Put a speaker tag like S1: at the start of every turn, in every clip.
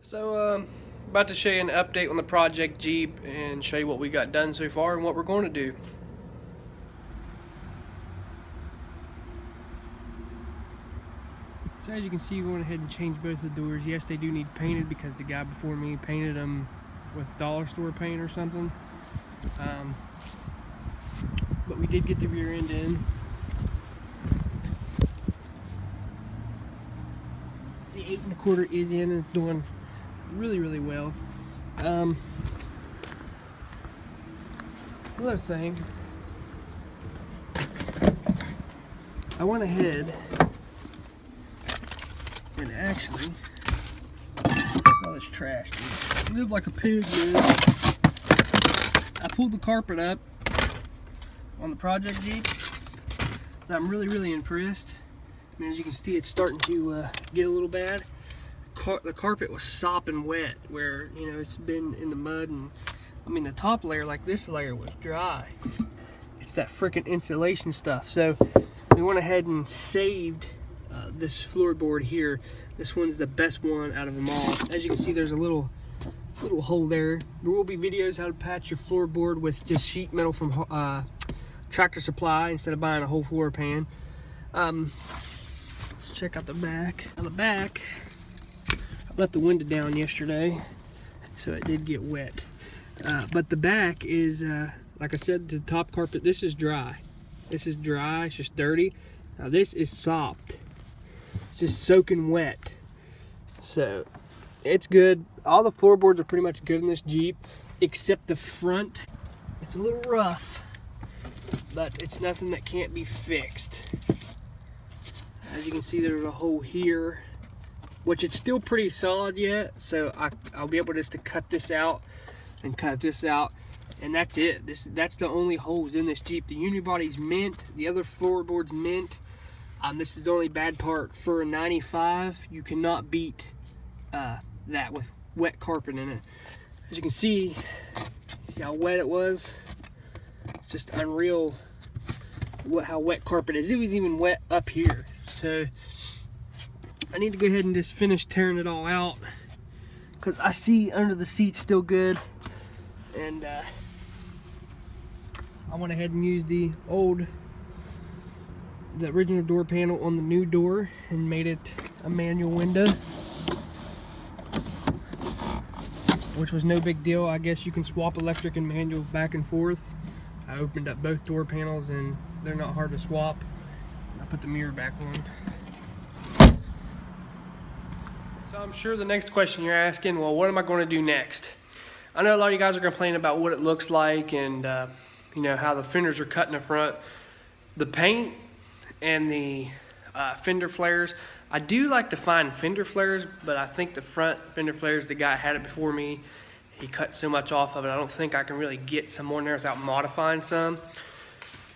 S1: So, about to show you an update on the project Jeep and show you what we got done so far and what we're going to do. So as you can see, we went ahead and changed both the doors. Yes, they do need painted because the guy before me painted them with dollar store paint or something. But we did get the rear end in. The 8 1/4 is in and it's doing really well. Another thing, I went ahead and actually, all this trash, dude. Live like a pig, man. I pulled the carpet up on the project Jeep. And I'm really impressed. I mean, as you can see, it's starting to get a little bad. The carpet was sopping wet, where it's been in the mud, and I mean the top layer, like this layer, was dry. It's that freaking insulation stuff. So we went ahead and saved this floorboard here. This one's the best one out of them all. As you can see, there's a little hole there. There will be videos how to patch your floorboard with just sheet metal from Tractor Supply instead of buying a whole floor pan. Let's check out the back. On the back, I left the window down yesterday, so it did get wet. But the back is, like I said, the top carpet, this is dry. This is dry, it's just dirty. Now this is sopped. It's just soaking wet. So it's good. All the floorboards are pretty much good in this Jeep, except the front. It's a little rough, but it's nothing that can't be fixed. As you can see, there's a hole here, which it's still pretty solid yet, so I'll be able just to cut this out and cut this out, and that's it. That's the only holes in this Jeep. The unibody's mint, the other floorboard's mint. This is the only bad part. For a 95, you cannot beat that with wet carpet in it. As you can see how wet it was. It's just unreal how wet carpet is. It was even wet up here. So I need to go ahead and just finish tearing it all out, because I see under the seats still good, and I went ahead and used the original door panel on the new door and made it a manual window, which was no big deal. I guess you can swap electric and manual back and forth. I opened up both door panels and they're not hard to swap. I put the mirror back on. So I'm sure the next question you're asking, well, what am I going to do next? I know a lot of you guys are complaining about what it looks like and how the fenders are cut in the front. The paint and the fender flares, I do like to find fender flares, but I think the front fender flares, the guy had it before me, he cut so much off of it, I don't think I can really get some more in there without modifying some.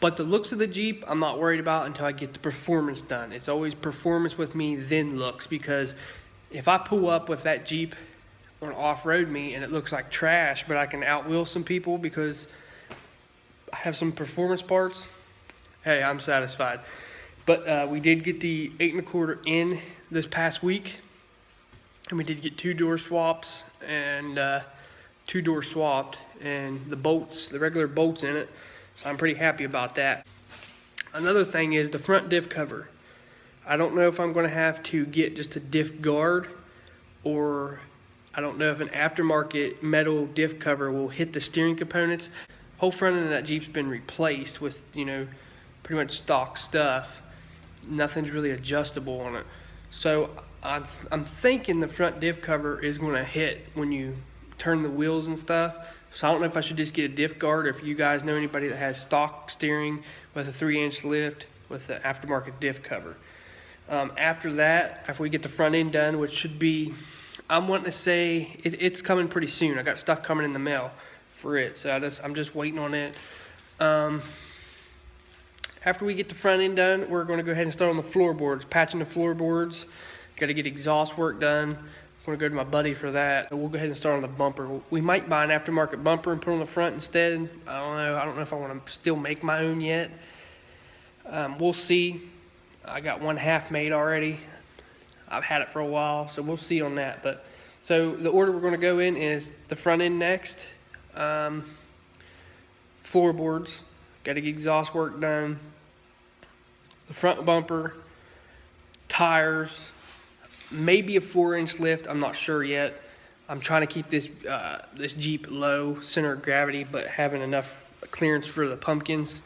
S1: But the looks of the Jeep, I'm not worried about until I get the performance done. It's always performance with me, then looks, because if I pull up with that Jeep on off-road me and it looks like trash, but I can outwheel some people because I have some performance parts, hey, I'm satisfied. But we did get the 8 1/4 in this past week, and we did get 2 door swaps and 2 doors swapped, and the bolts, the regular bolts in it. So I'm pretty happy about that. Another thing is the front diff cover. I don't know if I'm going to have to get just a diff guard, or I don't know if an aftermarket metal diff cover will hit the steering components. Whole front end of that Jeep's been replaced with, pretty much stock stuff. Nothing's really adjustable on it. So I'm thinking the front diff cover is going to hit when you turn the wheels and stuff. So I don't know if I should just get a diff guard, or if you guys know anybody that has stock steering with a 3-inch lift with the aftermarket diff cover. After that, after we get the front end done, which should be, I'm wanting to say it's coming pretty soon. I got stuff coming in the mail for it, so I'm just waiting on it. After we get the front end done, we're going to go ahead and start on the floorboards, patching the floorboards. Got to get exhaust work done. I'm going to go to my buddy for that. We'll go ahead and start on the bumper. We might buy an aftermarket bumper and put on the front instead. I don't know. I don't know if I want to still make my own yet. We'll see. I got one half made already. I've had it for a while, so we'll see on that. But So the order we're going to go in is the front end next, floorboards, got to get exhaust work done, the front bumper, tires, maybe a 4-inch lift. I'm not sure yet. I'm trying to keep this this Jeep low center of gravity, but having enough clearance for the pumpkins,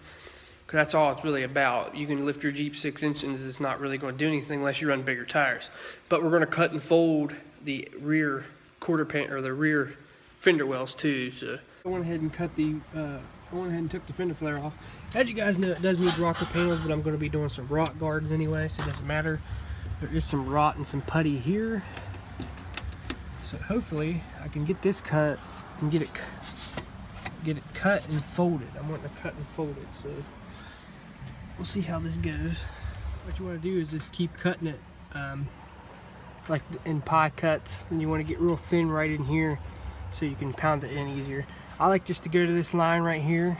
S1: because that's all it's really about. You can lift your Jeep 6 inches. It's not really going to do anything unless you run bigger tires. But we're going to cut and fold the rear quarter pan or the rear fender wells too. So I went ahead and cut the I went ahead and took the fender flare off. As you guys know, it does need rocker panels, but I'm going to be doing some rot guards anyway, so it doesn't matter. There is some rot and some putty here, so hopefully I can get this cut and get it cut and folded. I'm wanting to cut and fold it, so we'll see how this goes. What you want to do is just keep cutting it like in pie cuts, and you want to get real thin right in here so you can pound it in easier. I like just to go to this line right here.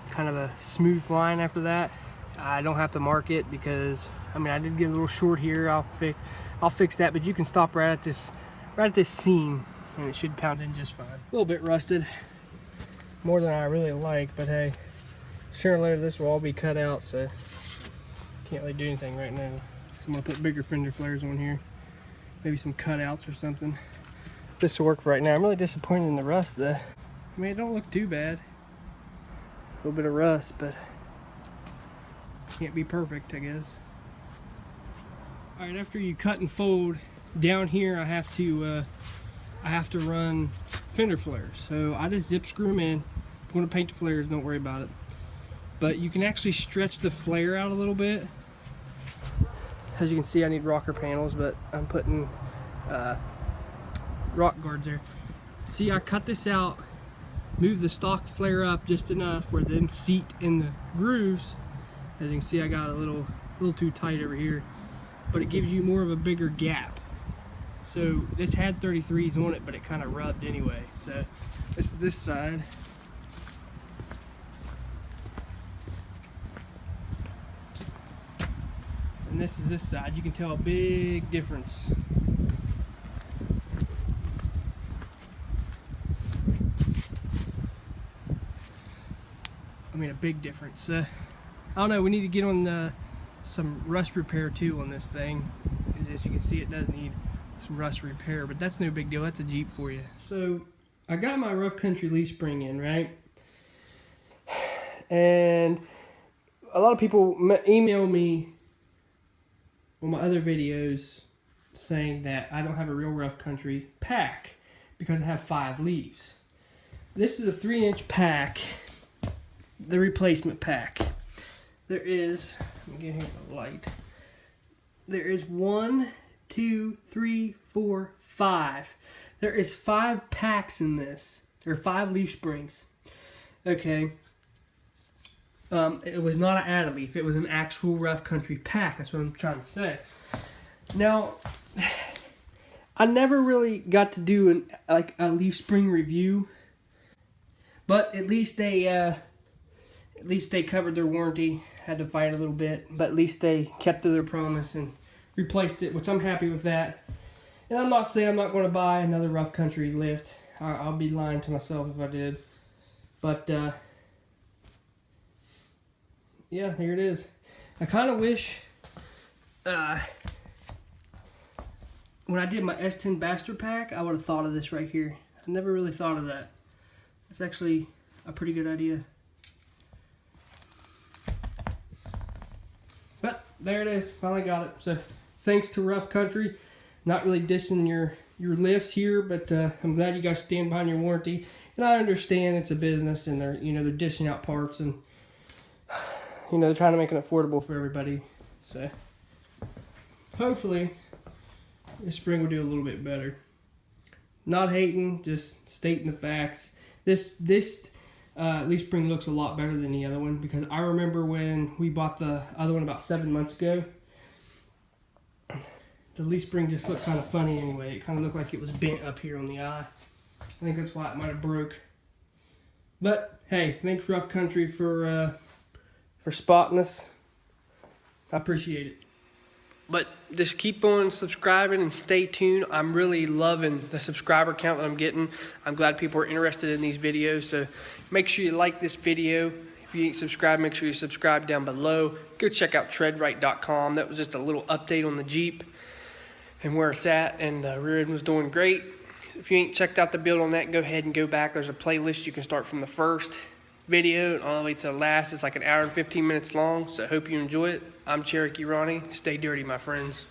S1: It's kind of a smooth line after that. I don't have to mark it because, I mean, I did get a little short here. I'll fix that, but you can stop right at this seam and it should pound in just fine. A little bit rusted, more than I really like, but hey, sooner or later this will all be cut out, so can't really do anything right now. So I'm gonna put bigger fender flares on here, maybe some cutouts or something. This will work for right now. I'm really disappointed in the rust though. I mean, it don't look too bad. A little bit of rust, but can't be perfect, I guess. All right, after you cut and fold down here, I have to run fender flares. So I just zip screw them in. If you want to paint the flares, don't worry about it. But you can actually stretch the flare out a little bit. As you can see, I need rocker panels, but I'm putting rock guards there. See, I cut this out, move the stock flare up just enough where them seat in the grooves. As you can see, I got a little too tight over here, but it gives you more of a bigger gap. So this had 33s on it, but it kind of rubbed anyway. So this is this side. And this is this side. You can tell a big difference. I mean, a big difference. I don't know, we need to get on some rust repair too on this thing. As you can see, it does need some rust repair, but that's no big deal. That's a Jeep for you. So I got my rough country leaf spring in, right? And a lot of people email me on my other videos saying that I don't have a real rough country pack because I have 5 leaves. This is a 3-inch pack, the replacement pack. There is, let me get here the light. There is 1, 2, 3, 4, 5. There is 5 packs in this. There are 5 leaf springs. Okay. It was not an add-a-leaf. It was an actual rough country pack. That's what I'm trying to say. Now, I never really got to do a leaf spring review, but at least they covered their warranty. Had to fight a little bit, but at least they kept to their promise and replaced it, which I'm happy with that. And I'm not saying I'm not going to buy another rough country lift. I'll be lying to myself if I did. But yeah, here it is. I kind of wish when I did my S10 Bastard pack, I would have thought of this right here. I never really thought of that. It's actually a pretty good idea. But there it is. Finally got it. So thanks to Rough Country. Not really dissing your lifts here, but I'm glad you guys stand behind your warranty. And I understand it's a business, and they're dishing out parts, and they're trying to make it affordable for everybody. So hopefully this spring will do a little bit better. Not hating, just stating the facts. This leaf spring looks a lot better than the other one, because I remember when we bought the other one about 7 months ago, the leaf spring just looked kind of funny anyway. It kind of looked like it was bent up here on the eye. I think that's why it might have broke. But hey, thanks Rough Country for spotting us. I appreciate it. But just keep on subscribing and stay tuned. I'm really loving the subscriber count that I'm getting. I'm glad people are interested in these videos. So make sure you like this video. If you ain't subscribed, make sure you subscribe down below. Go check out treadright.com. That was just a little update on the Jeep and where it's at. And the rear end was doing great. If you ain't checked out the build on that, go ahead and go back. There's a playlist. You can start from the first video all the way to the last. It's like an hour and 15 minutes long, so I hope you enjoy it. I'm Cherokee Ronnie. Stay dirty, my friends.